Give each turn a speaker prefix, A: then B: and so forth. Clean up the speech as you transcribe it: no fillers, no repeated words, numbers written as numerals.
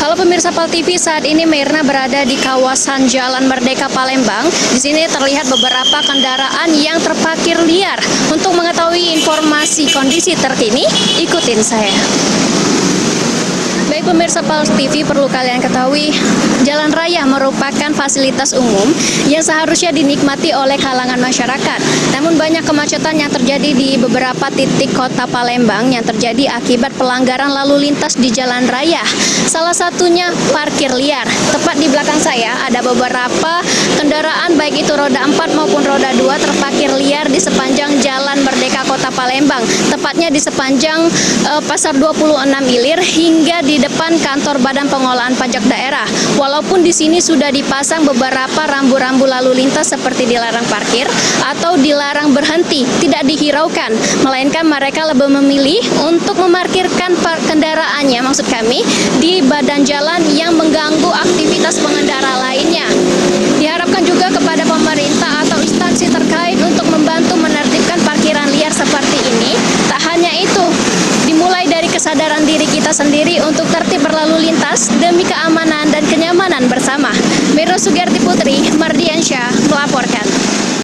A: Halo pemirsa PAL TV, saat ini Mirna berada di kawasan Jalan Merdeka Palembang. Di sini terlihat beberapa kendaraan yang terparkir liar. Untuk mengetahui informasi kondisi terkini, ikutin saya. Baik pemirsa PAL TV, perlu kalian ketahui, jalan raya merupakan fasilitas umum yang seharusnya dinikmati oleh kalangan masyarakat. Namun banyak kemacetan yang terjadi di beberapa titik kota Palembang yang terjadi akibat pelanggaran lalu lintas di jalan raya. Salah satunya parkir liar. Tepat di belakang saya ada beberapa kendaraan baik itu roda 4 maupun roda 2 terparkir liar di sepanjang Jalan Merdeka Kota Palembang. Tepatnya di sepanjang Pasar 26 Ilir hingga di depan kantor Badan Pengelolaan Pajak Daerah. Walaupun di sini sudah dipasang beberapa rambu-rambu lalu lintas seperti dilarang parkir atau dilarang berhenti, tidak dihiraukan, melainkan mereka lebih memilih untuk memarkirkan kendaraannya, maksud kami, di badan jalan yang mengganggu aktivitas pengendara lainnya. Diharapkan juga kepada pemerintah atau instansi terkait untuk membantu menertibkan parkiran liar seperti ini. Tak hanya itu, dimulai dari kesadaran diri kita sendiri untuk tertib berlalu lintas demi keamanan dan kenyamanan bersama. Mirna Sugiarti Putri, Mardiansyah melaporkan.